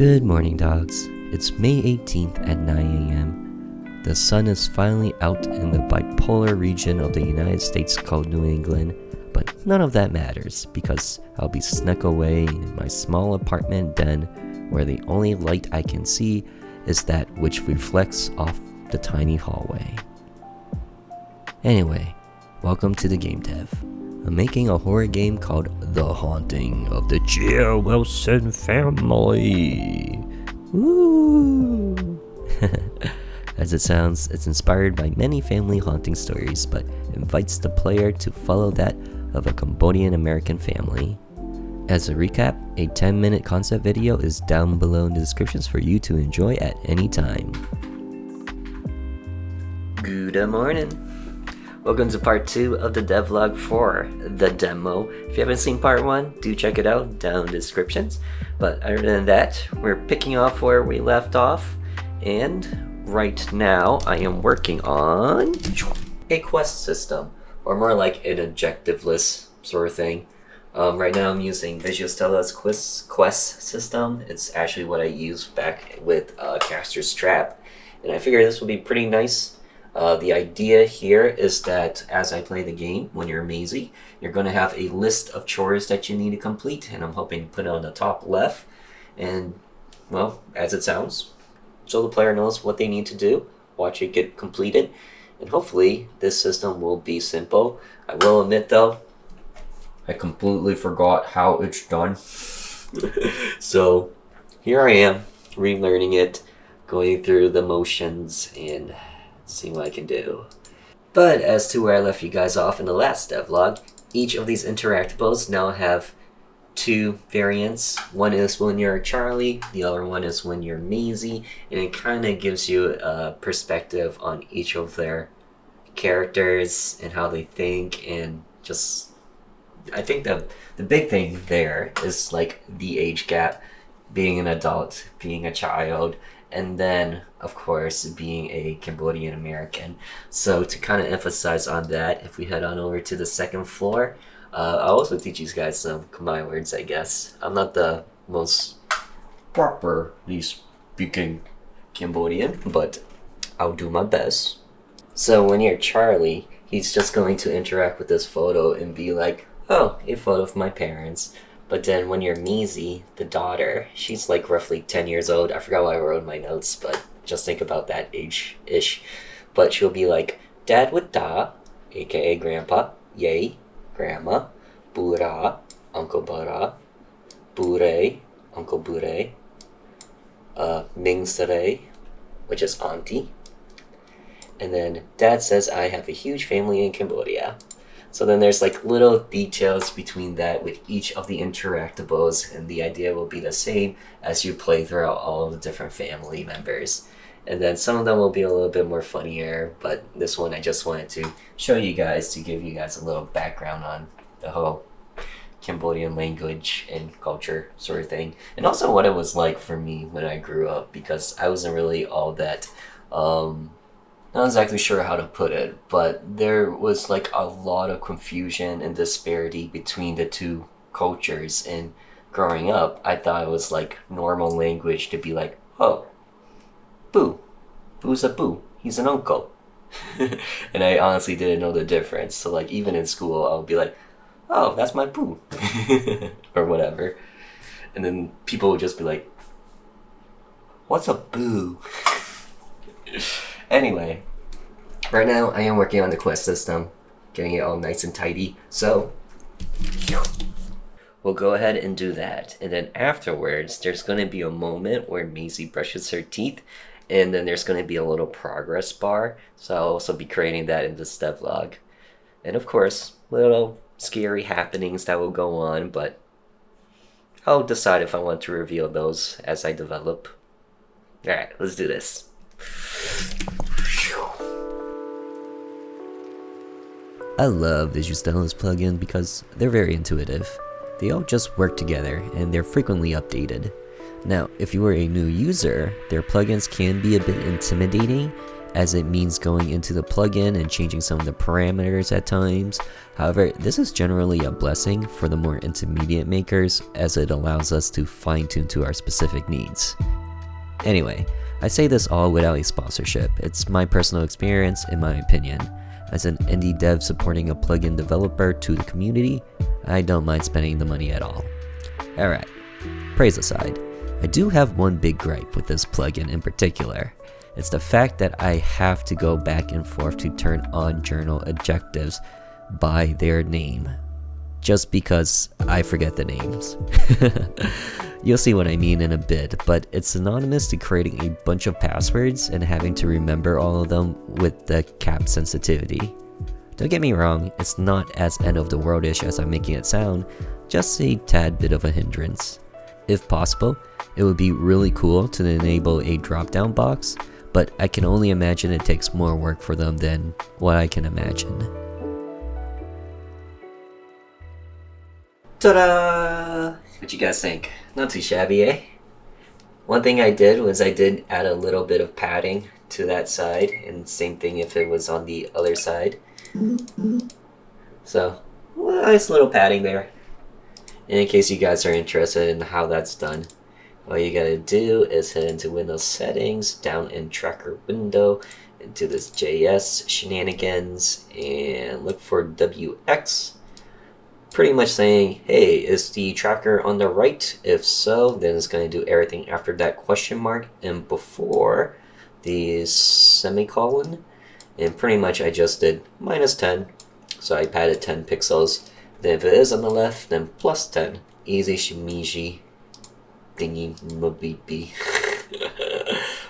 Good morning, dogs. It's May 18th at 9 a.m. The sun is finally out in the bipolar region of the United States called New England, but none of that matters because I'll be snuck away in my small apartment den where the only light I can see is that which reflects off the tiny hallway. Anyway, welcome to the Game Dev. I'm making a horror game called The Haunting of the J.R. Wilson Family. Woo! As it sounds, it's inspired by many family haunting stories, but invites the player to follow that of a Cambodian American family. As a recap, a 10-minute concept video is down below in the descriptions for you to enjoy at any time. Good morning. Welcome to part 2 of the devlog for the demo. If you haven't seen part 1, do check it out down in the descriptions. But other than that, we're picking off where we left off. And right now, I am working on a quest system, or more like an objectiveless sort of thing. Right now I'm using Vistustella's Quest System. It's actually what I used back with Caster's Trap. And I figured this would be pretty nice. The idea here is that as I play the game, when you're Maisie, you're going to have a list of chores that you need to complete, and I'm hoping to put it on the top left, and, well, as it sounds, so the player knows what they need to do, watch it get completed, and hopefully this system will be simple. I will admit, though, I completely forgot how it's done. So, here I am, relearning it, going through the motions, and see what I can do. But as to where I left you guys off in the last devlog, each of these interactables now have 2 variants. One is when you're Charlie, the other one is when you're Maisie, and it kind of gives you a perspective on each of their characters and how they think, and just, I think the big thing there is like the age gap, being an adult, being a child, and then, of course, being a Cambodian American. So to kind of emphasize on that, if we head on over to the second floor, I'll also teach you guys some Khmer words, I guess. I'm not the most properly speaking Cambodian, but I'll do my best. So when you're Charlie, he's just going to interact with this photo and be like, oh, a photo of my parents. But then when you're Maisie, the daughter, she's like roughly 10 years old. I forgot what I wrote in my notes, but just think about that age-ish. But she'll be like, Dad with Da, aka Grandpa, Yay, Grandma, Bura, Uncle Bura, Bure, Uncle Bure, Ming Sere, which is Auntie. And then Dad says, I have a huge family in Cambodia. So then there's like little details between that with each of the interactables, and the idea will be the same as you play throughout all of the different family members. And then some of them will be a little bit more funnier, but this one I just wanted to show you guys to give you guys a little background on the whole Cambodian language and culture sort of thing. And also what it was like for me when I grew up, because I wasn't really all that not exactly sure how to put it, but there was like a lot of confusion and disparity between the two cultures. And growing up, I thought it was like normal language to be like, oh, Boo. Boo's a Boo. He's an uncle. And I honestly didn't know the difference. So like even in school, I would be like, oh, that's my Boo. Or whatever. And then people would just be like, what's a Boo? Anyway, right now I am working on the quest system, getting it all nice and tidy, so we'll go ahead and do that. And then afterwards, there's going to be a moment where Maisie brushes her teeth, and then there's going to be a little progress bar, so I'll also be creating that in this devlog. And of course, little scary happenings that will go on, but I'll decide if I want to reveal those as I develop. Alright, let's do this. I love Visustella's plugin because they're very intuitive. They all just work together and they're frequently updated. Now, if you are a new user, their plugins can be a bit intimidating as it means going into the plugin and changing some of the parameters at times. However, this is generally a blessing for the more intermediate makers, as it allows us to fine-tune to our specific needs. Anyway, I say this all without a sponsorship. It's my personal experience, in my opinion. As an indie dev supporting a plugin developer to the community, I don't mind spending the money at all. Alright, praise aside, I do have one big gripe with this plugin in particular. It's the fact that I have to go back and forth to turn on journal objectives by their name, just because I forget the names. You'll see what I mean in a bit, but it's synonymous to creating a bunch of passwords and having to remember all of them with the cap sensitivity. Don't get me wrong, it's not as end of the world-ish as I'm making it sound, just a tad bit of a hindrance. If possible, it would be really cool to enable a drop-down box, but I can only imagine it takes more work for them than what I can imagine. Ta-da! What you guys think? Not too shabby, eh? One thing I did was I did add a little bit of padding to that side, and same thing if it was on the other side. So, nice little padding there. And in case you guys are interested in how that's done, all you gotta do is head into Windows Settings, down in Tracker Window, into this JS shenanigans, and look for WX. Pretty much saying, hey, is the tracker on the right? If so, then it's going to do everything after that question mark and before the semicolon. And pretty much I just did -10, so I padded 10 pixels. Then if it is on the left, then +10. Easy shimishi thingy mabibi.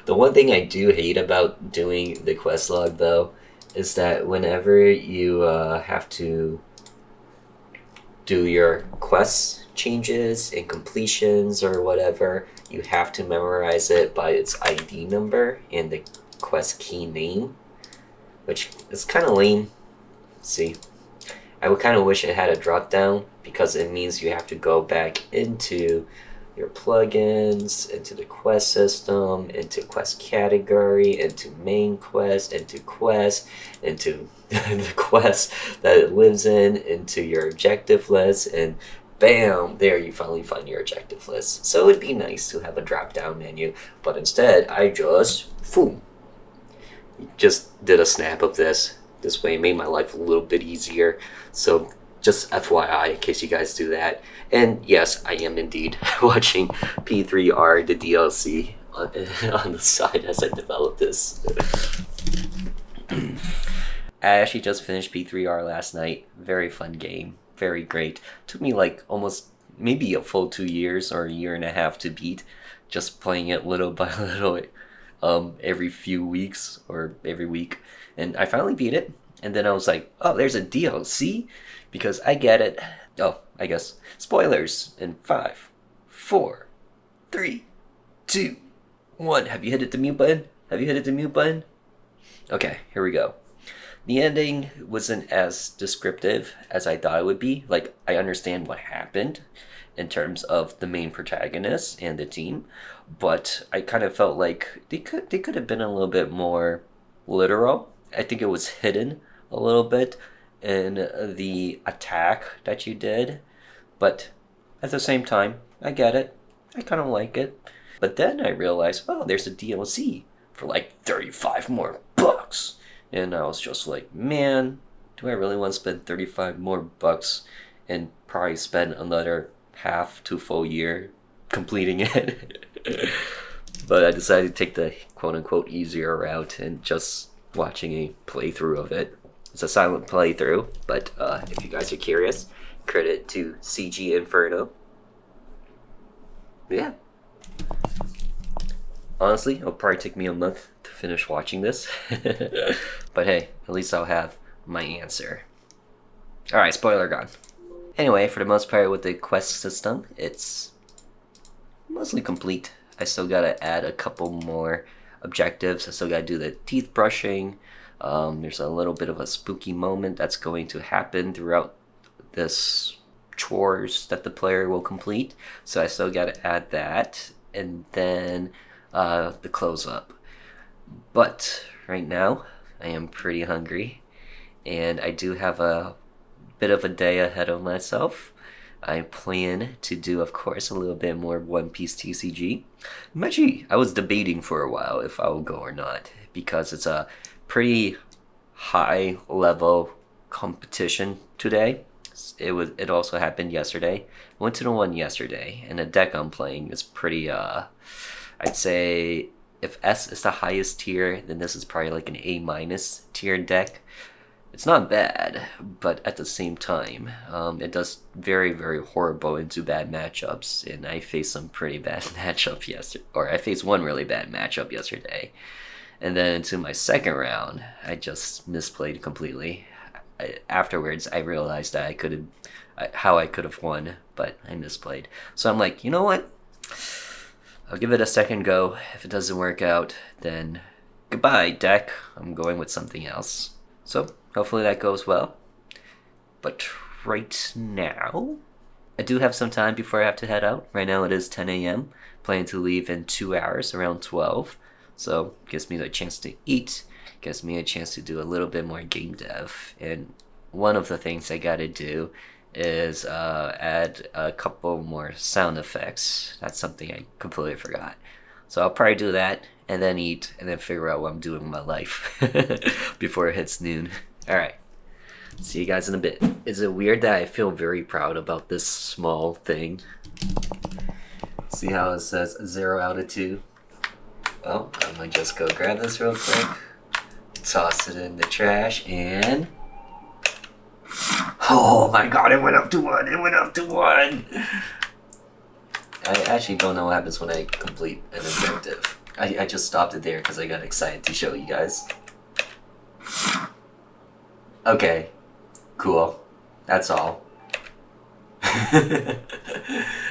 The one thing I do hate about doing the quest log though is that whenever you have to do your quest changes and completions or whatever, you have to memorize it by its ID number and the quest key name, which is kind of lame. See, I would kind of wish it had a drop down, because it means you have to go back into your plugins, into the quest system, into quest category, into main quest, into quest, into the quest that it lives in, into your objective list, and bam, there you finally find your objective list. So it'd be nice to have a drop down menu, but instead I just did a snap of this. This way it made my life a little bit easier. So just FYI, in case you guys do that. And yes, I am indeed watching P3R, the DLC, on the side as I develop this. I actually just finished P3R last night. Very fun game. Very great. Took me like almost maybe a full 2 years or a year and a half to beat. Just playing it little by little every few weeks or every week. And I finally beat it. And then I was like, oh, there's a DLC? Because I get it. Oh, I guess. Spoilers in 5, 4, 3, 2, 1. Have you hit the mute button? Have you hit the mute button? Okay, here we go. The ending wasn't as descriptive as I thought it would be. Like, I understand what happened in terms of the main protagonist and the team, but I kind of felt like they could have been a little bit more literal. I think it was hidden a little bit in the attack that you did, but at the same time, I get it. I kind of like it. But then I realized, oh, there's a DLC for like 35 more bucks. And I was just like, man, do I really want to spend 35 more bucks and probably spend another half to full year completing it? But I decided to take the quote-unquote easier route and just watching a playthrough of it. It's a silent playthrough, but if you guys are curious, credit to CG Inferno. Yeah. Honestly, it'll probably take me a month to finish watching this. But hey, at least I'll have my answer. Alright, spoiler gone. Anyway, for the most part with the quest system, it's mostly complete. I still gotta add a couple more objectives. I still gotta do the teeth brushing. There's a little bit of a spooky moment that's going to happen throughout this chores that the player will complete. So I still gotta add that. And then the close up. But right now, I am pretty hungry, and I do have a bit of a day ahead of myself. I plan to do, of course, a little bit more One Piece TCG. I was debating for a while if I will go or not, because it's a pretty high level competition today. It also happened yesterday. I went to the one yesterday, and the deck I'm playing is pretty I'd say if S is the highest tier, then this is probably like an A minus tier deck. It's not bad, but at the same time, it does very, very horrible into bad matchups, and I faced some pretty bad matchup yesterday, or I faced one really bad matchup yesterday, and then into my second round, I just misplayed completely. Afterwards, I realized that how I could have won, but I misplayed. So I'm like, you know what? I'll give it a second go. If it doesn't work out, then goodbye, deck. I'm going with something else. So hopefully that goes well. But right now, I do have some time before I have to head out. Right now it is 10 a.m. Planning to leave in 2 hours, around 12. So gives me a chance to eat. Gives me a chance to do a little bit more game dev. And one of the things I gotta do is add a couple more sound effects. That's something I completely forgot. So I'll probably do that, and then eat, and then figure out what I'm doing with my life before it hits noon. Alright, see you guys in a bit. Is it weird that I feel very proud about this small thing? See how it says 0 out of 2? Well, I'm gonna just go grab this real quick, toss it in the trash, and... oh my god, it went up to 1! It went up to 1! I actually don't know what happens when I complete an objective. I just stopped it there because I got excited to show you guys. Okay, cool. That's all. I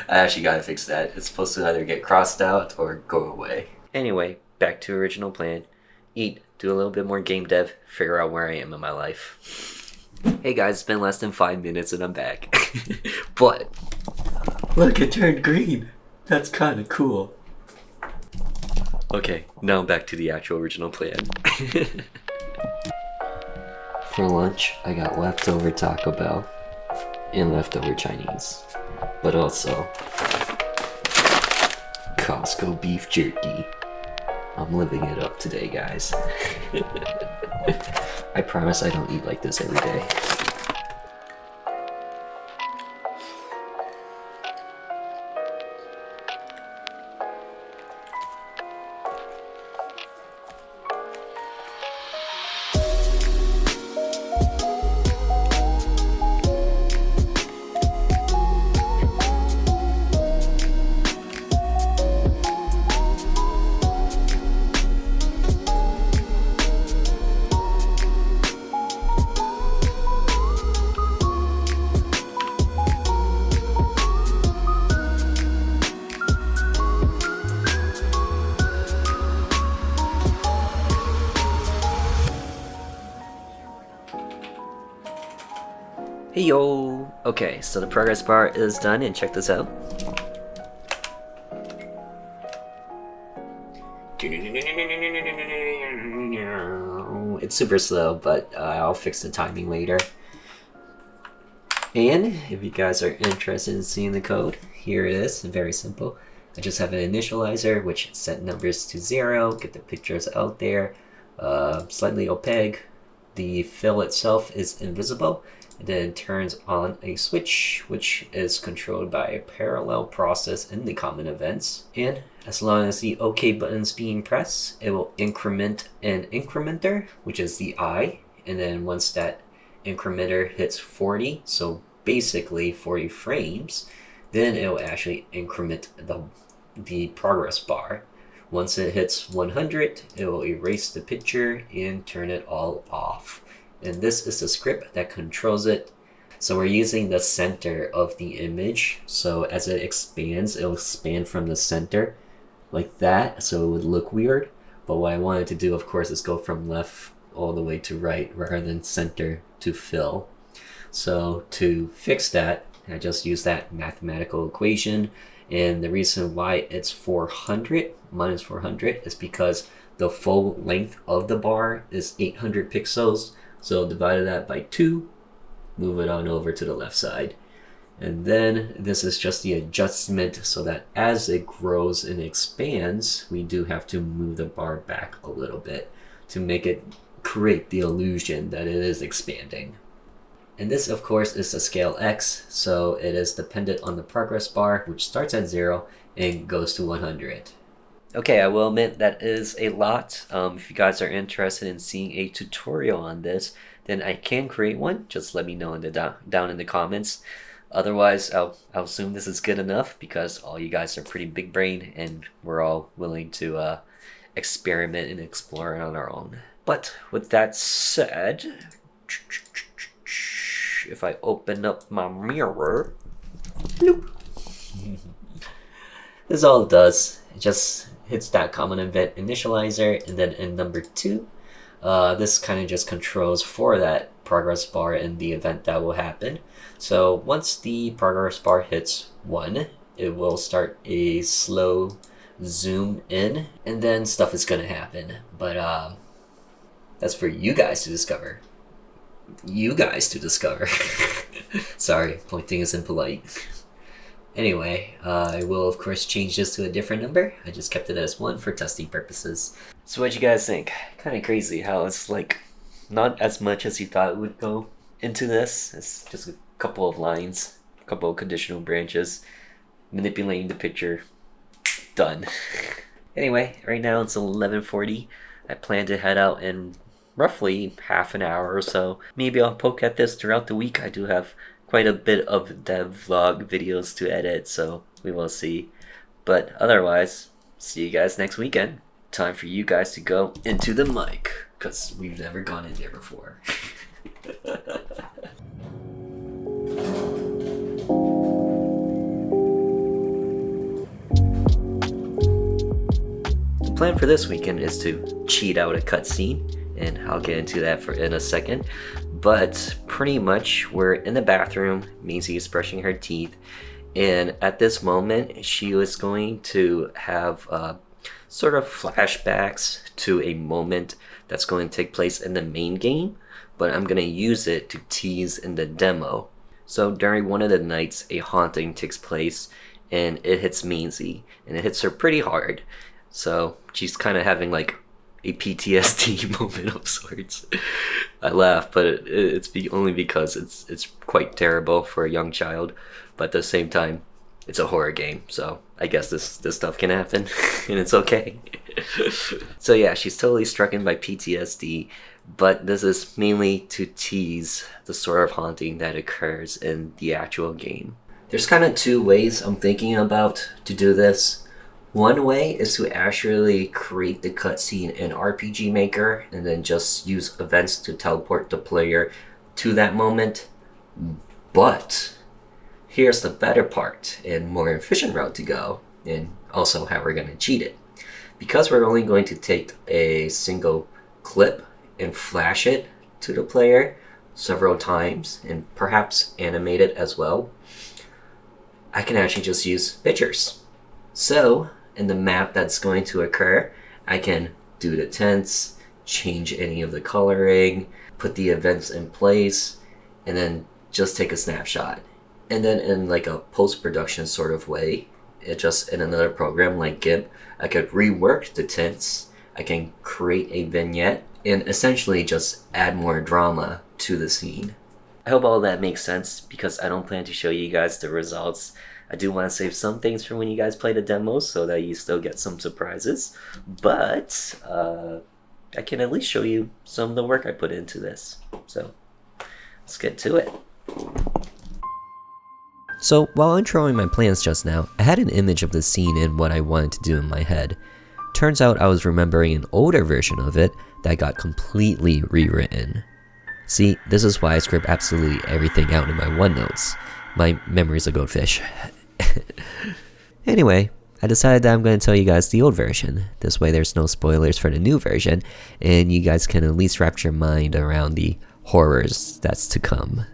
actually gotta fix that. It's supposed to either get crossed out or go away. Anyway, back to original plan. Eat, do a little bit more game dev, figure out where I am in my life. Hey guys, it's been less than 5 minutes and I'm back. But look, it turned green. That's kind of cool. Okay, now back to the actual original plan. For lunch, I got leftover Taco Bell and leftover Chinese, but also Costco beef jerky. I'm living it up today, guys. I promise I don't eat like this every day. Hey yo! Okay, so the progress bar is done, and check this out. It's super slow, but I'll fix the timing later. And if you guys are interested in seeing the code, here it is, very simple. I just have an initializer, which set numbers to 0, get the pictures out there, slightly opaque. The fill itself is invisible. And then turns on a switch, which is controlled by a parallel process in the common events. And as long as the OK button is being pressed, it will increment an incrementer, which is the I. And then once that incrementer hits 40, so basically 40 frames, then it will actually increment the progress bar. Once it hits 100, it will erase the picture and turn it all off. And this is the script that controls it. So we're using the center of the image. So as it expands, it'll expand from the center like that, so it would look weird. But what I wanted to do, of course, is go from left all the way to right rather than center to fill. So to fix that, I just use that mathematical equation And the reason why it's 400 minus 400 is because the full length of the bar is 800 pixels. So divide that by 2, move it on over to the left side. And then this is just the adjustment so that as it grows and expands, we do have to move the bar back a little bit to make it create the illusion that it is expanding. And this, of course, is the scale X, so it is dependent on the progress bar, which starts at 0 and goes to 100. Okay, I will admit that is a lot. If you guys are interested in seeing a tutorial on this, then I can create one. Just let me know in the down in the comments. Otherwise, I'll assume this is good enough because all you guys are pretty big brain and we're all willing to experiment and explore on our own. But with that said, if I open up my mirror, bloop, this is all it does. It just hits that common event initializer, and then in number 2, this kind of just controls for that progress bar and the event that will happen. So once the progress bar hits 1, it will start a slow zoom in, and then stuff is gonna happen. But that's for you guys to discover. Sorry, pointing is impolite. Anyway, I will of course change this to a different number. I just kept it as 1 for testing purposes. So what you guys think? Kind of crazy how it's like not as much as you thought it would go into this. It's just a couple of lines, a couple of conditional branches, manipulating the picture, done. Anyway, right now it's 11:40. I plan to head out in roughly half an hour or so. Maybe I'll poke at this throughout the week. I do have quite a bit of dev vlog videos to edit, so we will see. But otherwise, see you guys next weekend. Time for you guys to go into the mic, because we've never gone in there before. The plan for this weekend is to cheat out a cutscene, and I'll get into that in a second. But pretty much we're in the bathroom, Maisie is brushing her teeth, and at this moment she was going to have sort of flashbacks to a moment that's going to take place in the main game, but I'm going to use it to tease in the demo. So during one of the nights, a haunting takes place and it hits Maisie, and it hits her pretty hard. So she's kind of having like a PTSD moment of sorts. I laugh, but it's only because it's quite terrible for a young child, but at the same time, it's a horror game, so I guess this stuff can happen, and it's okay. So yeah, she's totally stricken by PTSD, but this is mainly to tease the sort of haunting that occurs in the actual game. There's kind of 2 ways I'm thinking about to do this. One way is to actually create the cutscene in RPG Maker and then just use events to teleport the player to that moment. But here's the better part and more efficient route to go, and also how we're going to cheat it. Because we're only going to take a single clip and flash it to the player several times and perhaps animate it as well, I can actually just use pictures. So in the map that's going to occur, I can do the tents, change any of the coloring, put the events in place, and then just take a snapshot. And then in like a post-production sort of way, it just in another program like GIMP, I could rework the tents, I can create a vignette, and essentially just add more drama to the scene. I hope all that makes sense, because I don't plan to show you guys the results. I do want to save some things for when you guys play the demos so that you still get some surprises, but I can at least show you some of the work I put into this. So let's get to it. So while introing my plans just now, I had an image of the scene and what I wanted to do in my head. Turns out I was remembering an older version of it that got completely rewritten. See, this is why I script absolutely everything out in my OneNotes. My memory's a goldfish. Anyway, I decided that I'm going to tell you guys the old version. This way there's no spoilers for the new version, and you guys can at least wrap your mind around the horrors that's to come.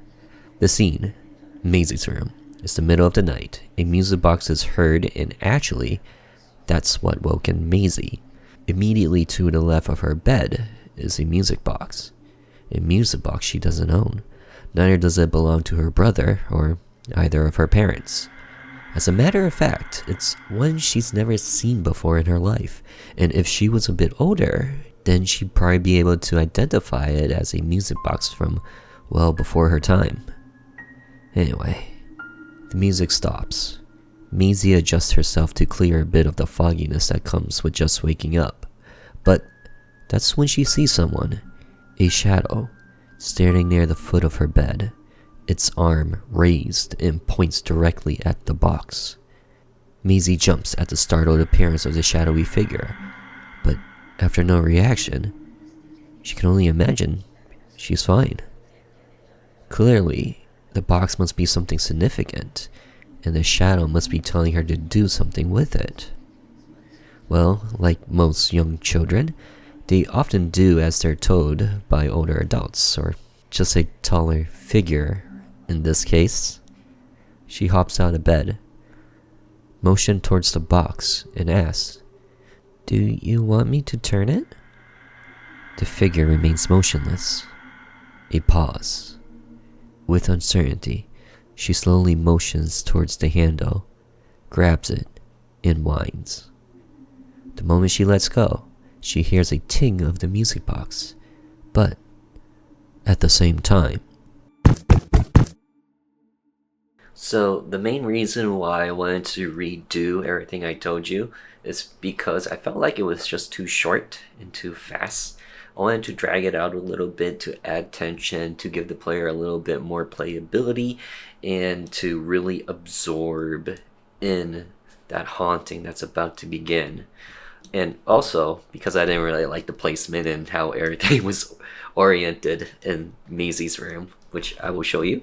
The scene, Maisie's room. It's the middle of the night. A music box is heard, and actually, that's what woken Maisie. Immediately to the left of her bed is a music box. A music box she doesn't own. Neither does it belong to her brother or either of her parents. As a matter of fact, it's one she's never seen before in her life, and if she was a bit older, then she'd probably be able to identify it as a music box from well before her time. Anyway, the music stops. Maisie adjusts herself to clear a bit of the fogginess that comes with just waking up. But that's when she sees someone, a shadow, standing near the foot of her bed, its arm raised and points directly at the box. Maisie jumps at the startled appearance of the shadowy figure, but after no reaction, she can only imagine she's fine. Clearly, the box must be something significant, and the shadow must be telling her to do something with it. Well, like most young children, they often do as they're told by older adults, or just a taller figure in this case. She hops out of bed, motions towards the box, and asks, "Do you want me to turn it?" The figure remains motionless. A pause. With uncertainty, she slowly motions towards the handle, grabs it, and winds. The moment she lets go, she hears a ting of the music box, but at the same time. So the main reason why I wanted to redo everything I told you is because I felt like it was just too short and too fast. I wanted to drag it out a little bit to add tension, to give the player a little bit more playability, and to really absorb in that haunting that's about to begin. And also, because I didn't really like the placement and how everything was oriented in Maisie's room, which I will show you.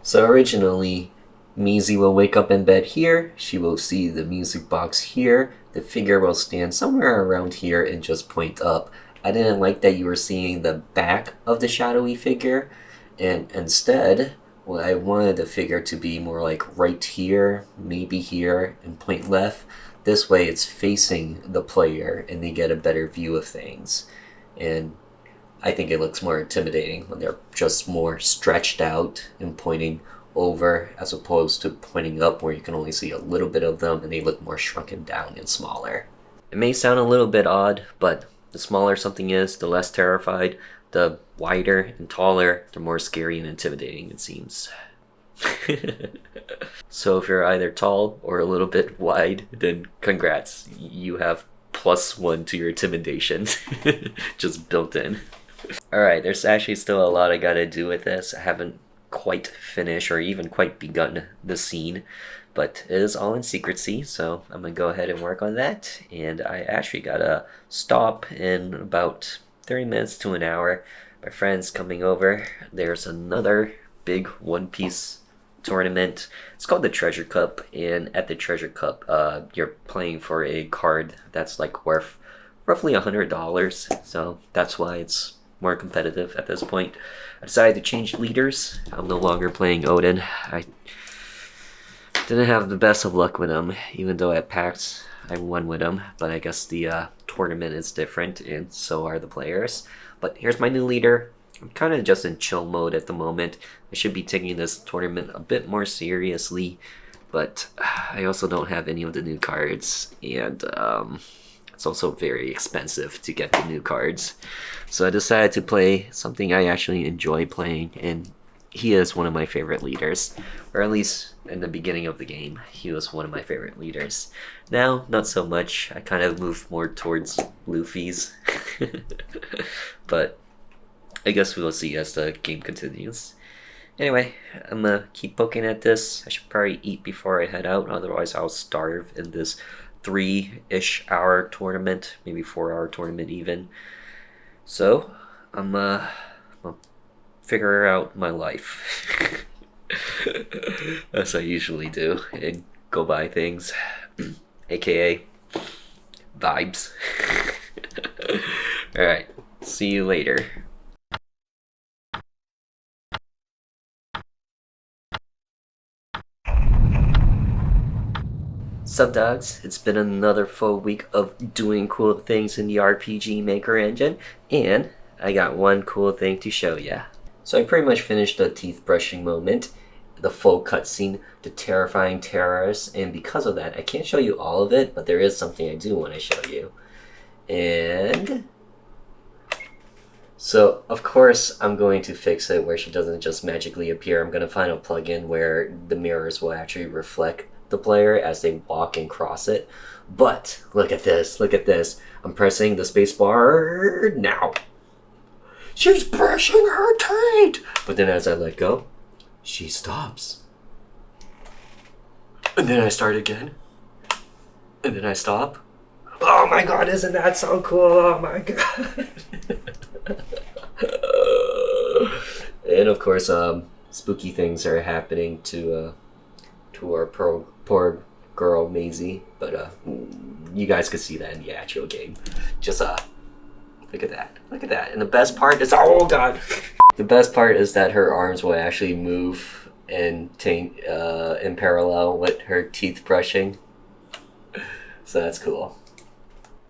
So originally, Maisie will wake up in bed here, she will see the music box here, the figure will stand somewhere around here and just point up. I didn't like that you were seeing the back of the shadowy figure, and instead, well, I wanted the figure to be more like right here, maybe here, and point left. This way it's facing the player and they get a better view of things. And I think it looks more intimidating when they're just more stretched out and pointing over as opposed to pointing up where you can only see a little bit of them and they look more shrunken down and smaller. It may sound a little bit odd, but the smaller something is, the less terrified. The wider and taller, the more scary and intimidating it seems. So if you're either tall or a little bit wide, then congrats. You have +1 to your intimidation just built in. Alright, there's actually still a lot I gotta do with this. I haven't quite finished or even quite begun the scene, but it is all in secrecy, so I'm gonna go ahead and work on that. And I actually gotta stop in about 30 minutes to an hour. My friend's coming over. There's another big One Piece tournament. It's called the Treasure Cup, and at the Treasure Cup, you're playing for a card that's like worth roughly $100. So that's why it's more competitive at this point. I decided to change leaders. I'm no longer playing Odin. I didn't have the best of luck with him, even though at PAX I won with him. But I guess the tournament is different, and so are the players. But here's my new leader. I'm kind of just in chill mode at the moment. I should be taking this tournament a bit more seriously, but I also don't have any of the new cards, and it's also very expensive to get the new cards. So I decided to play something I actually enjoy playing, and he is one of my favorite leaders, or at least in the beginning of the game, he was one of my favorite leaders. Now, not so much. I kind of moved more towards Luffy's, but I guess we'll see as the game continues. Anyway, I'm gonna keep poking at this. I should probably eat before I head out, otherwise I'll starve in this 3-ish hour tournament, maybe 4-hour tournament even. So, I'm gonna figure out my life. As I usually do, and go buy things, aka vibes. Alright, see you later. Sup dogs, it's been another full week of doing cool things in the RPG Maker engine, and I got one cool thing to show ya. So I pretty much finished the teeth brushing moment, the full cutscene, the terrifying terrorists, and because of that I can't show you all of it, but there is something I do want to show you. And so of course I'm going to fix it where she doesn't just magically appear. I'm going to find a plugin where the mirrors will actually reflect the player as they walk and cross it. But look at this, look at this. I'm pressing the space bar now. She's brushing her teeth! But then as I let go, she stops. And then I start again. And then I stop. Oh my god, isn't that so cool? Oh my god. And of course, spooky things are happening to our poor girl Maisie, but you guys could see that in the actual game. Just look at that, look at that. And the best part is, oh god, the best part is that her arms will actually move and in parallel with her teeth brushing. So that's cool.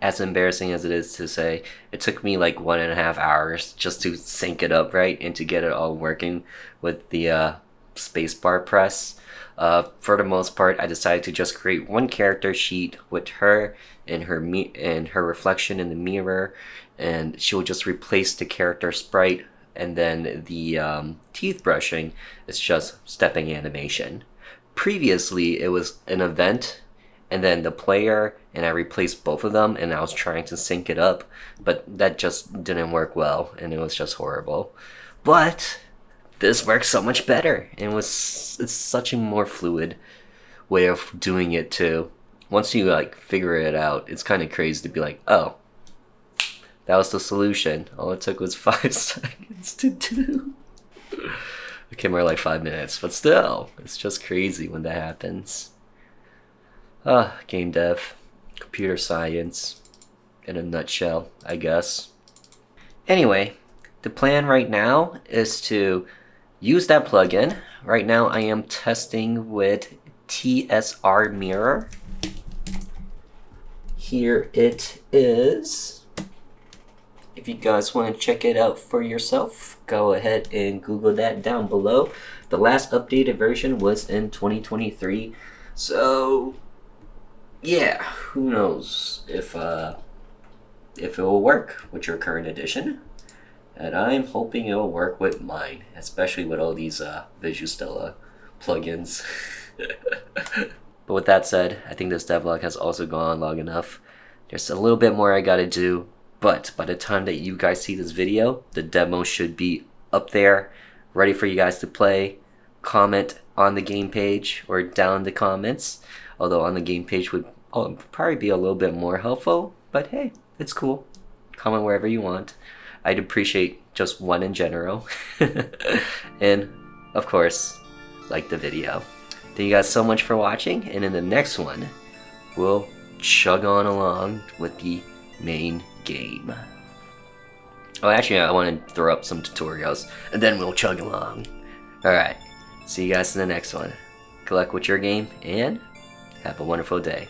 As embarrassing as it is to say, it took me like 1.5 hours just to sync it up right and to get it all working with the spacebar press. For the most part, I decided to just create one character sheet with her and her reflection in the mirror, and she'll just replace the character sprite, and then the teeth brushing is just stepping animation. Previously, it was an event, and then the player, and I replaced both of them, and I was trying to sync it up, but that just didn't work well, and it was just horrible. But this works so much better, and it's such a more fluid way of doing it too. Once you like figure it out, it's kind of crazy to be like, oh, that was the solution. All it took was 5 seconds to do. Okay, more like 5 minutes, but still, it's just crazy when that happens. Game dev, computer science, in a nutshell, I guess. Anyway, the plan right now is to use that plugin. Right now I am testing with TSR Mirror. Here it is. If you guys want to check it out for yourself, go ahead and Google that down below. The last updated version was in 2023, so yeah, who knows if it will work with your current edition. And I'm hoping it will work with mine, especially with all these Visustella plugins. But with that said, I think this devlog has also gone long enough. There's a little bit more I gotta do, but by the time that you guys see this video, the demo should be up there, ready for you guys to play. Comment on the game page or down in the comments, although on the game page would probably be a little bit more helpful, but hey, it's cool. Comment wherever you want. I'd appreciate just one in general. And of course, like the video. Thank you guys so much for watching, and in the next one, we'll chug on along with the main game. Oh, actually, I want to throw up some tutorials, and then we'll chug along. Alright, see you guys in the next one. Good luck with your game, and have a wonderful day.